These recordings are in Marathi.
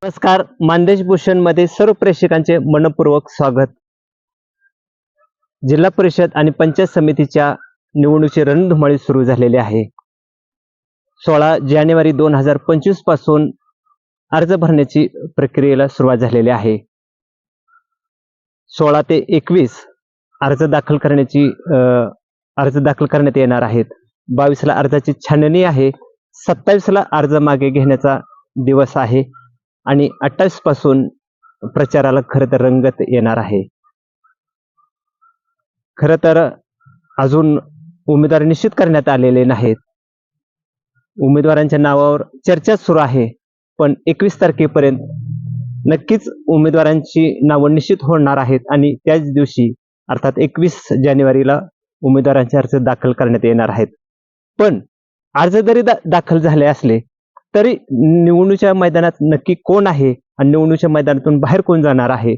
नमस्कार. मानदेश भूषण मध्ये सर्व प्रेक्षकांचे मनपूर्वक स्वागत. जिल्हा परिषद आणि पंचायत समितीच्या निवडणुकीची रणधुमाळी सुरू झालेली आहे. 16 जानेवारी 2025 पासून अर्ज भरण्याची प्रक्रियेला सुरुवात झालेली आहे. 16 ते 21 अर्ज दाखल करण्यात येणार आहेत. 22 ला अर्जाची छाननी आहे. 27 ला अर्ज मागे घेण्याचा दिवस आहे आणि 28 पासून प्रचाराला खरं तर रंगत येणार आहे. खरं तर अजून उमेदवार निश्चित करण्यात आलेले नाहीत. उमेदवारांच्या नावावर चर्चा सुरू आहे, पण 21 तारखेपर्यंत नक्कीच उमेदवारांची नावं निश्चित होणार आहेत आणि त्याच दिवशी अर्थात 21 जानेवारीला उमेदवारांचे अर्ज दाखल करण्यात येणार आहेत. पण अर्ज जरी दाखल झाले असले तरी निवडणुकीच्या मैदानात नक्की कोण आहे आणि निवडणुकीच्या मैदानातून बाहेर कोण जाणार आहे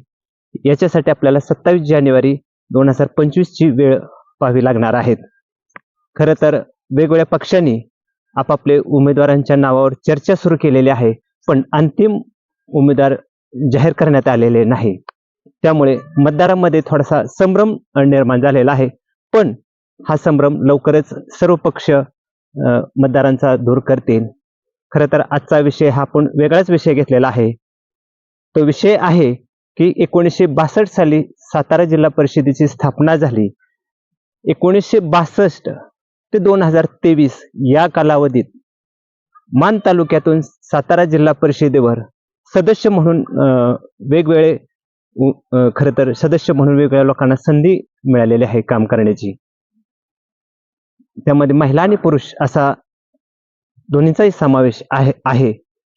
याच्यासाठी आपल्याला 27 जानेवारी 2025 ची वेळ पाहावी लागणार आहे. खरं तर वेगवेगळ्या पक्षांनी आपापले उमेदवारांच्या नावावर चर्चा सुरू केलेली आहे, पण अंतिम उमेदवार जाहीर करण्यात आलेले नाही. त्यामुळे मतदारांमध्ये थोडासा संभ्रम निर्माण झालेला आहे. पण हा संभ्रम लवकरच सर्व पक्ष मतदारांचा दूर करतील. खरं तर आजचा विषय हा आपण वेगळाच विषय घेतलेला आहे. तो विषय आहे की 1962 साली सातारा जिल्हा परिषदेची स्थापना झाली. 1962 ते 2023 या कालावधीत मान तालुक्यातून सातारा जिल्हा परिषदेवर सदस्य म्हणून वेगवेगळ्या लोकांना संधी मिळालेली आहे काम करण्याची. त्यामध्ये महिला आणि पुरुष असा दोन्हीचाही समावेश आहे.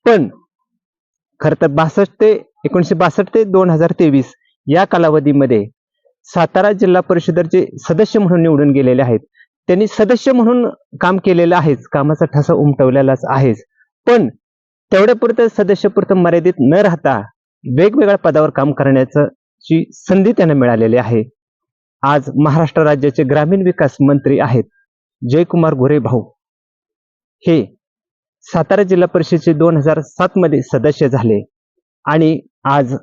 पण खरं तर 1962 ते 2023 या कालावधीमध्ये सातारा जिल्हा परिषदेचे सदस्य म्हणून निवडून गेलेले आहेत. त्यांनी सदस्य म्हणून काम केलेलं आहेच, कामाचा ठसा उमटवलेलाच आहेच. पण तेवढ्यापुरतं सदस्यपुरतं मर्यादित न राहता वेगवेगळ्या पदावर काम करण्याची संधी त्यांना मिळालेली आहे. आज महाराष्ट्र राज्याचे ग्रामीण विकास मंत्री आहेत जयकुमार गोरे भाऊ. हे सातारा जिल्हा परिषदेचे 2007 मध्ये सदस्य झाले आणि आज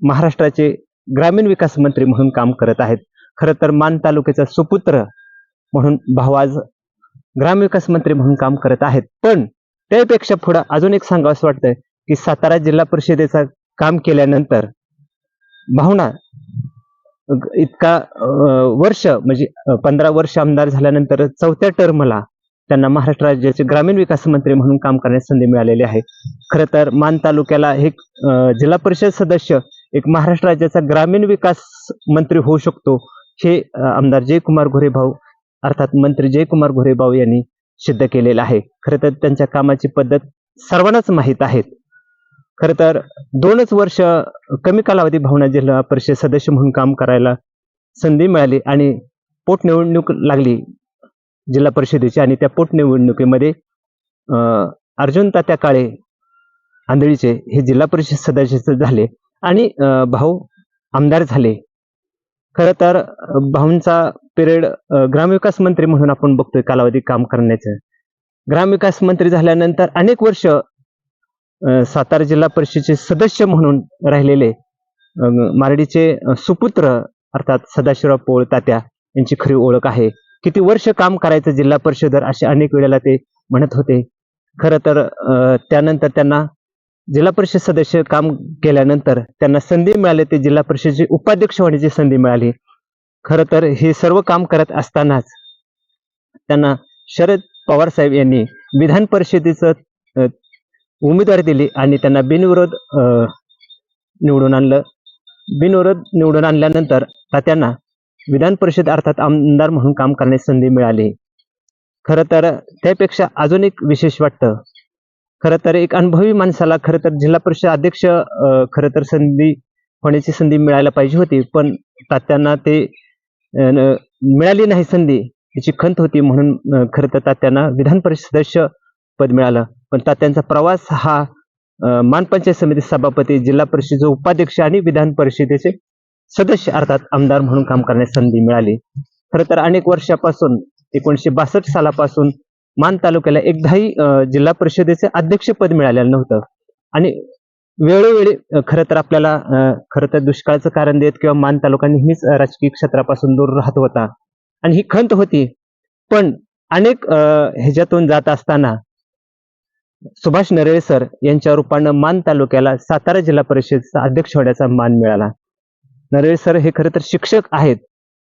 महाराष्ट्राचे ग्रामीण विकास मंत्री म्हणून काम करत आहेत. खरं तर मान तालुक्याचा सुपुत्र म्हणून भाऊ आज ग्राम विकास मंत्री म्हणून काम करत आहेत. पण त्यापेक्षा पुढे अजून एक सांगावंसं वाटतं की सातारा जिल्हा परिषदेचा काम केल्यानंतर भावना इतका वर्ष म्हणजे 15 वर्ष आमदार झाल्यानंतर 4थ्या टर्मला त्यांना महाराष्ट्र राज्याचे ग्रामीण विकास मंत्री म्हणून काम करण्याची संधी मिळालेली आहे. खरं तर मान तालुक्याला एक जिल्हा परिषद सदस्य एक महाराष्ट्र राज्याचा ग्रामीण विकास मंत्री होऊ शकतो हे आमदार जयकुमार गोरेभाऊ अर्थात मंत्री जयकुमार गोरेभाऊ यांनी सिद्ध केलेलं आहे. खरं तर त्यांच्या कामाची पद्धत सर्वांनाच माहीत आहे. खरं तर 2च वर्ष कमी कालावधी भावना जिल्हा परिषद सदस्य म्हणून काम करायला संधी मिळाली आणि पोटनिवडणूक लागली जिल्हा परिषदेची आणि त्या पोटनिवडणुकीमध्ये अर्जुन तात्या काळे आंधळीचे हे जिल्हा परिषद सदस्य झाले आणि भाऊ आमदार झाले. खरं तर भाऊंचा पिरियड ग्रामविकास मंत्री म्हणून आपण बघतोय कालावधी काम करण्याचं. ग्रामविकास मंत्री झाल्यानंतर अनेक वर्ष सातारा जिल्हा परिषदेचे सदस्य म्हणून राहिलेले मारडीचे सुपुत्र अर्थात सदाशिवराव पोळ तात्या यांची खरी ओळख आहे. किती वर्ष काम करायचं जिल्हा परिषदेवर असे अनेक वेळेला ते म्हणत होते. खरं तर त्यानंतर त्यांना जिल्हा परिषद सदस्य काम केल्यानंतर त्यांना संधी मिळाली, ते जिल्हा परिषदेचे उपाध्यक्ष होण्याची संधी मिळाली. खरं तर हे सर्व काम करत असतानाच त्यांना शरद पवार साहेब यांनी विधान परिषदेचं उमेदवारी दिली आणि त्यांना बिनविरोध निवडून आणलं. बिनविरोध निवडून आणल्यानंतर त्यांना विधान परिषद अर्थात आमदार म्हणून काम करण्याची संधी मिळाली. खरं तर त्यापेक्षा अजून एक विशेष वाटतं. खरं तर एक अनुभवी माणसाला खरं तर जिल्हा परिषद अध्यक्ष खरं तर संधी होण्याची संधी मिळायला पाहिजे होती, पण तात्यांना ते मिळाली नाही संधी, याची खंत होती. म्हणून खरं तर तात्यांना विधान परिषद सदस्य पद मिळालं. पण तात्यांचा प्रवास हा मान पंचायत समिती सभापती, जिल्हा परिषदेचे उपाध्यक्ष आणि विधान परिषदेचे सदस्य अर्थात आमदार म्हणून काम करण्याची संधी मिळाली. खरं तर अनेक वर्षापासून 1962 सालापासून मान तालुक्याला एकदाही जिल्हा परिषदेचे अध्यक्षपद मिळालेलं नव्हतं आणि वेळोवेळी खरं तर आपल्याला खरं तर दुष्काळाचं कारण देत किंवा मान तालुका नेहमीच राजकीय क्षेत्रापासून दूर राहत होता आणि ही खंत होती. पण अनेक ह्याच्यातून जात असताना सुभाष नरळे सर यांच्या रूपानं मान तालुक्याला सातारा जिल्हा परिषदेचा अध्यक्ष होण्याचा मान मिळाला. नरळे सर हे खरं तर शिक्षक आहेत.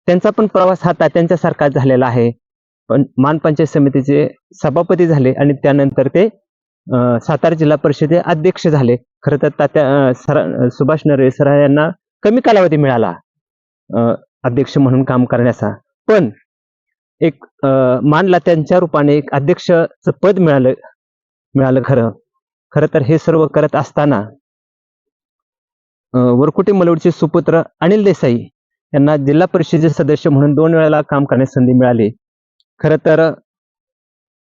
त्यांचा पण प्रवास हा तात्यांच्यासारखाच झालेला आहे. पण मान पंचायत समितीचे सभापती झाले आणि त्यानंतर ते सातारा जिल्हा परिषदे अध्यक्ष झाले. खरं तर सुभाष नरळे सर यांना कमी कालावधी मिळाला अध्यक्ष म्हणून काम करण्याचा. पण एक मानला त्यांच्या रूपाने एक अध्यक्षचं पद मिळालं खरं. खरं तर हे सर्व करत असताना वरकुटे मलवडचे सुपुत्र अनिल देसाई यांना जिल्हा परिषदेचे सदस्य म्हणून 2 वेळेला काम करण्याची संधी मिळाली. खरं तर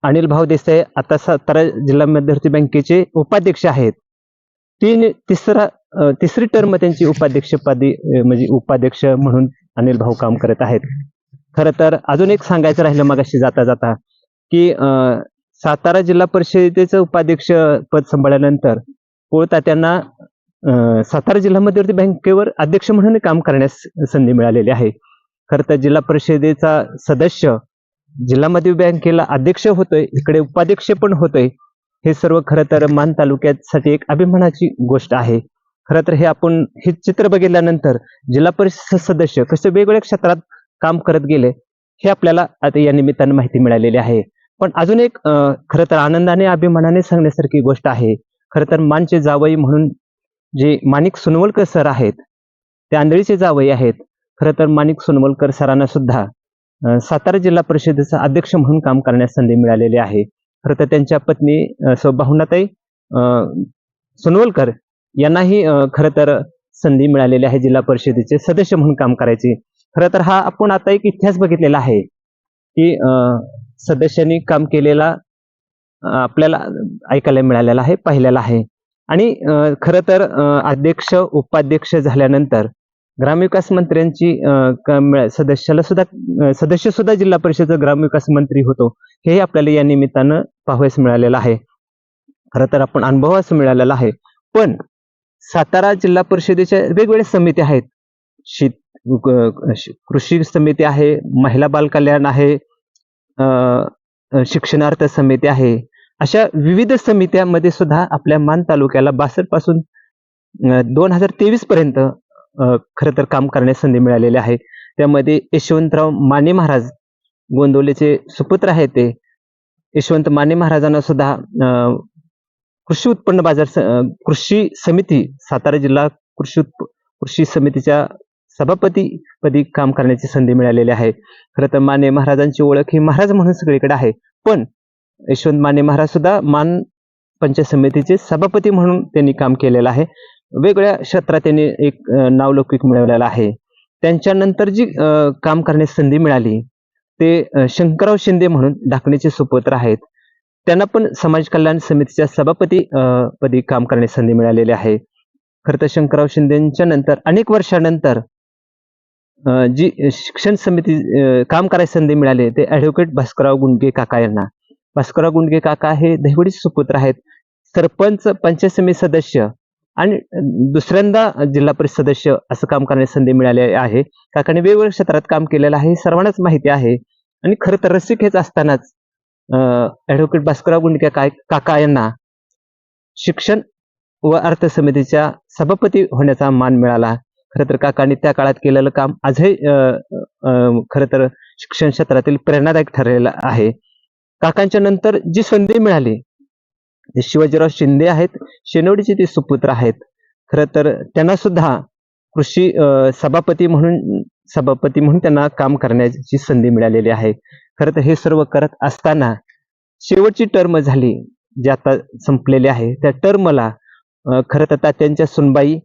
अनिल भाऊ देसाई आता सातारा जिल्हा मध्यवर्ती बँकेचे उपाध्यक्ष आहेत. तिसरी टर्म त्यांची उपाध्यक्षपदी म्हणजे उपाध्यक्ष म्हणून अनिल भाऊ काम करत आहेत. खरं तर अजून एक सांगायचं राहिलं मगाशी जाता जाता की सातारा जिल्हा परिषदेचं उपाध्यक्ष पद सांभाळल्यानंतर त्यांना सातारा जिल्हा मध्यवर्ती बँकेवर अध्यक्ष म्हणून काम करण्यास संधी मिळालेली आहे. खरं तर जिल्हा परिषदेचा सदस्य जिल्हा मध्यवर्ती बँकेला अध्यक्ष होतोय, इकडे उपाध्यक्ष पण होतोय. हे सर्व खरं तर मान तालुक्यासाठी एक अभिमानाची गोष्ट आहे. खरं तर हे चित्र बघितल्यानंतर जिल्हा परिषद सदस्य कसे वेगवेगळ्या क्षेत्रात काम करत गेले हे आपल्याला आता या निमित्तानं माहिती मिळालेली आहे. पण अजून एक खरं तर आनंदाने अभिमानाने सांगण्यासारखी गोष्ट आहे. खरं तर मानचे जावई म्हणून जे माणिक सोनवलकर सर आहेत, ते आंधळीचे जावई आहेत. खरं तर माणिक सोनवलकर सरांना सुद्धा सातारा जिल्हा परिषदेचा अध्यक्ष म्हणून काम करण्यास संधी मिळालेली आहे. खरं तर त्यांच्या पत्नी भावनाताई सोनवलकर यांनाही खरं तर संधी मिळालेली आहे जिल्हा परिषदेचे सदस्य म्हणून काम करायची. खरं तर हा आपण आता एक इतिहास बघितलेला आहे की सदस्यांनी काम केलेला आपल्याला ऐकायला मिळालेला आहे, पाहिलेला आहे. आणि खरं तर अध्यक्ष उपाध्यक्ष झाल्यानंतर ग्रामविकास मंत्र्यांची सदस्य सुद्धा जिल्हा परिषदेचा ग्रामविकास मंत्री होतो, हे आपल्याला या निमित्तानं पाहावयास मिळालेलं आहे. खरं तर आपण अनुभवास मिळालेला आहे. पण सातारा जिल्हा परिषदेच्या वेगवेगळ्या समिती आहेत. कृषी समिती आहे, महिला बाल कल्याण आहे, शिक्षणार्थ समिती आहे. अशा विविध समित्यांमध्ये सुद्धा आपल्या मान तालुक्याला 62 पासून 2023 पर्यंत खरं तर काम करण्यास संधी मिळालेली आहे. त्यामध्ये यशवंतराव माने महाराज गोंदवलेचे सुपुत्र आहेत. ते यशवंत माने महाराजांना सुद्धा कृषी उत्पन्न बाजार कृषी समिती सातारा जिल्हा कृषी समितीच्या सभापतीपदी काम करण्याची संधी मिळालेली आहे. खरं तर माने महाराजांची ओळख ही महाराज म्हणून सगळीकडे आहे. पण यशवंत माने महाराज सुद्धा मान पंचायत समितीचे सभापती म्हणून त्यांनी काम केलेलं आहे. वेगवेगळ्या क्षेत्रात त्यांनी एक नावलौकिक मिळवलेला आहे. त्यांच्यानंतर जी काम करण्याची संधी मिळाली ते शंकरराव शिंदे म्हणून ढाकणीचे सुपुत्र आहेत. त्यांना पण समाज कल्याण समितीच्या सभापती पदी काम करण्याची संधी मिळालेली आहे. खरं तर शंकरराव शिंदेच्या नंतर अनेक वर्षानंतर जी शिक्षण समिती काम करायची संधी मिळाली ते ऍडव्होकेट भास्करराव गुंडगे काका यांना. भास्करराव गुंडगे काका हे दहिवडीचे सुपुत्र आहेत. सरपंच, पंचायत समिती सदस्य आणि दुसऱ्यांदा जिल्हा परिषद सदस्य असं काम करण्याची संधी मिळाली आहे. काकाने वेगवेगळ्या क्षेत्रात काम केलेलं आहे, सर्वांनाच माहिती आहे. आणि खरं तर रसिक हेच असतानाच ऍडव्होकेट भास्करराव गुंडगे काका यांना शिक्षण व अर्थ समितीच्या सभापती होण्याचा मान मिळाला. खरं तर काकांनी त्या काळात केलेलं काम आजही खरं तर शिक्षण क्षेत्रातील प्रेरणादायक ठरलेलं आहे. काकांच्या नंतर जी संधी मिळाली ते शिवाजीराव शिंदे आहेत, शेनवडीचे ते सुपुत्र आहेत. खरं तर त्यांना सुद्धा कृषी सभापती म्हणून त्यांना काम करण्याची संधी मिळालेली आहे. खरं तर हे सर्व करत असताना शेवटची टर्म झाली जी आता संपलेली आहे, त्या टर्मला खरं तर तात्यांच्या सुनबाई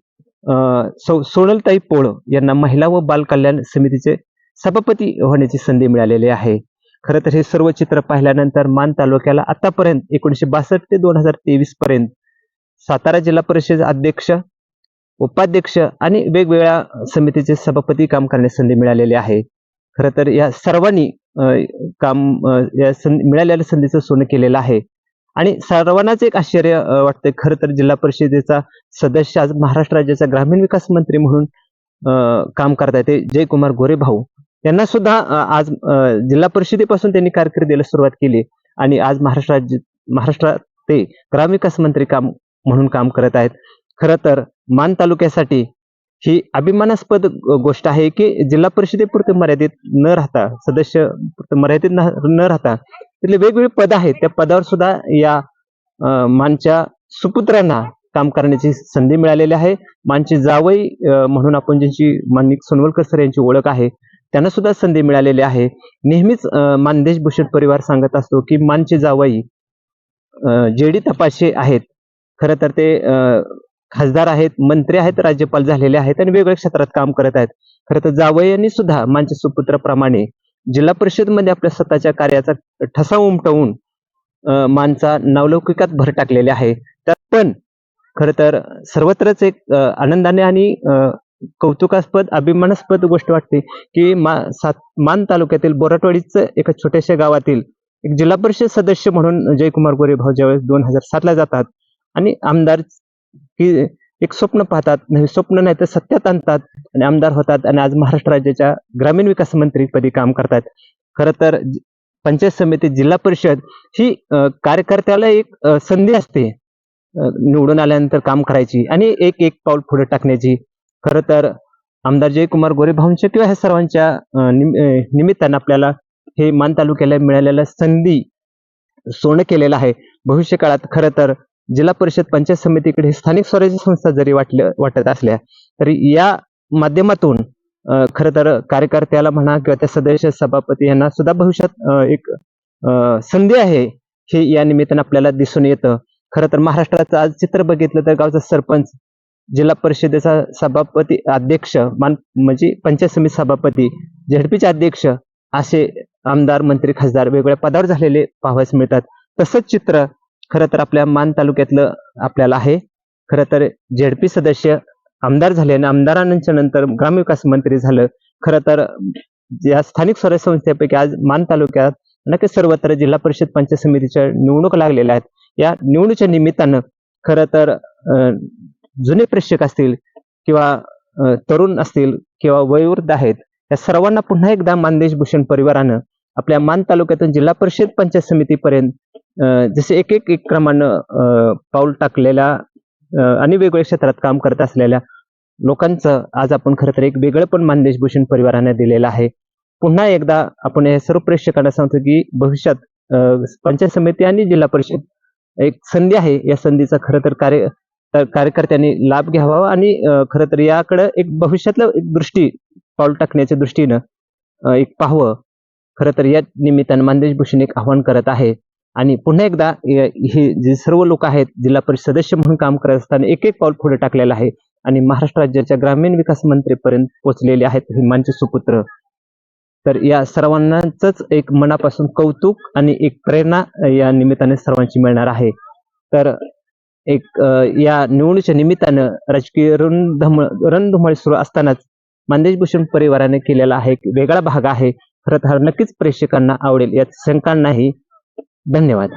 सोनलताई पोळ यांना महिला व बाल कल्याण समितीचे सभापती होण्याची संधी मिळालेली आहे. खरं तर हे सर्व चित्र पाहिल्यानंतर मान तालुक्याला आतापर्यंत 1962 ते 2023 पर्यंत सातारा जिल्हा परिषद अध्यक्ष, उपाध्यक्ष आणि वेगवेगळ्या समितीचे सभापती काम करण्याची संधी मिळालेली आहे. खरं तर या सर्वांनी काम मिळालेल्या संधीचं सोनं केलेलं आहे. आणि सर्वांनाच एक आश्चर्य वाटतंय खरं तर जिल्हा परिषदेचा सदस्य आज महाराष्ट्र राज्याचा ग्रामीण विकास मंत्री म्हणून काम करतायत ते जयकुमार गोरे भाऊ. त्यांना सुद्धा आज जिल्हा परिषदेपासून त्यांनी कारकिर्दीला सुरुवात केली आणि आज महाराष्ट्रात ते ग्रामविकास मंत्री म्हणून काम करत आहेत. खरं तर मान तालुक्यासाठी ही अभिमानास्पद गोष्ट आहे की जिल्हा परिषदेपुरते मर्यादित न राहता, सदस्य मर्यादित न राहता तिथले वेगवेगळी पद आहेत, त्या पदावर सुद्धा या मानच्या सुपुत्रांना काम करण्याची संधी मिळालेली आहे. मानची जावई म्हणून आपण ज्यांची माननीय सोनवलकर सर यांची ओळख आहे त्यांना सुद्धा संधी मिळालेली आहे. नेहमीच मानदेश भूषण परिवार सांगत असतो की मानचे जावई जेडी तपाशे आहेत. खरं तर ते खासदार आहेत, मंत्री आहेत, राज्यपाल झालेले आहेत आणि वेगवेगळ्या क्षेत्रात काम करत आहेत. खरं तर जावयांनी सुद्धा मानच्या सुपुत्राप्रमाणे जिल्हा परिषदमध्ये आपल्या स्वतःच्या कार्याचा ठसा उमटवून मानचा नावलौकिकात भर टाकलेले आहे. त्यात पण खरं तर सर्वत्रच एक आनंदाने आणि कौतुकास्पद अभिमानास्पद गोष्ट वाटते की मान तालुक्यातील बोराटवाडीचं एका छोट्याशा गावातील एक जिल्हा परिषद सदस्य म्हणून जयकुमार गोरे भाऊ ज्यावेळेस 2007 ला जातात आणि आमदार की एक स्वप्न पाहतात, नाही स्वप्न नाही तर सत्यात आणतात आणि आमदार होतात आणि आज महाराष्ट्र राज्याच्या ग्रामीण विकास मंत्रीपदी काम करतात. खरं तर पंचायत समिती, जिल्हा परिषद ही कार्यकर्त्याला एक संधी असते निवडून आल्यानंतर काम करायची आणि एक एक पाऊल पुढे टाकण्याची. खरं तर आमदार जयकुमार गोरे भाऊंच्या किंवा ह्या सर्वांच्या निमित्तानं आपल्याला हे मान तालुक्याला मिळालेल्या संधी सोनं केलेलं आहे. भविष्य काळात खरं तर जिल्हा परिषद, पंचायत समितीकडे स्थानिक स्वराज्य संस्था जरी वाटत असल्या तरी या माध्यमातून खरं तर कार्यकर्त्याला म्हणा किंवा त्या सदस्य, सभापती यांना सुद्धा भविष्यात एक संधी आहे हे या निमित्तानं आपल्याला दिसून येतं. खरं तर महाराष्ट्राचं आज चित्र बघितलं तर गावचा सरपंच, जिल्हा परिषदेचा सभापती, अध्यक्ष, म्हणजे पंचायत समिती सभापती, झेडपीचे अध्यक्ष असे आमदार, मंत्री, खासदार वेगवेगळ्या पदावर झालेले पाहावयास मिळतात. तसंच चित्र खरं तर आपल्या मान तालुक्यातलं आपल्याला आहे. खरं तर झेडपी सदस्य आमदार झाले आणि आमदारांच्या नंतर ग्रामविकास मंत्री झालं. खरं तर या स्थानिक स्वराज्य संस्थेपैकी आज मान तालुक्यात नक्की सर्वत्र जिल्हा परिषद, पंचायत समितीच्या निवडणूक लागलेल्या आहेत. या निवडणुकीच्या निमित्तानं खरं तर जुने प्रेक्षक असतील किंवा तरुण असतील किंवा वयोवृद्ध आहेत, या सर्वांना पुन्हा एकदा मानदेश भूषण परिवारानं आपल्या मान तालुक्यातून जिल्हा परिषद, पंचायत समितीपर्यंत जसे एक एक क्रमानं पाऊल टाकलेल्या आणि वेगवेगळ्या क्षेत्रात काम करत असलेल्या लोकांचं आज आपण खरं तर एक वेगळं पण मानदेश भूषण परिवाराने दिलेलं आहे. पुन्हा एकदा आपण हे सर्व प्रेक्षकांना सांगतो की भविष्यात पंचायत समिती आणि जिल्हा परिषद एक संधी आहे. या संधीचा खरं तर कार्यकर्त्यांनी लाभ घ्यावा आणि खरं तर याकडे एक भविष्यातलं एक दृष्टी पाऊल टाकण्याच्या दृष्टीनं एक पाहावं. खरं तर या निमित्तानं मानदेश भूषण एक आव्हान करत आहे आणि पुन्हा एकदा हे जे सर्व लोक आहेत जिल्हा परिषद सदस्य म्हणून काम करत असताना एक एक पाऊल पुढे टाकलेलं आहे आणि महाराष्ट्र राज्याच्या ग्रामीण विकास मंत्रीपर्यंत पोहोचलेले आहेत हे मानचे सुपुत्र. तर या सर्वांनाच एक मनापासून कौतुक आणि एक प्रेरणा या निमित्ताने सर्वांची मिळणार आहे. तर एक या निवडणुकीच्या निमित्तानं राजकीय रणधुमाळी सुरू असतानाच मानदेश भूषण परिवाराने केलेला आहे एक वेगळा भाग आहे. खरं तर नक्कीच प्रेक्षकांना आवडेल यात शंका नाही. धन्यवाद.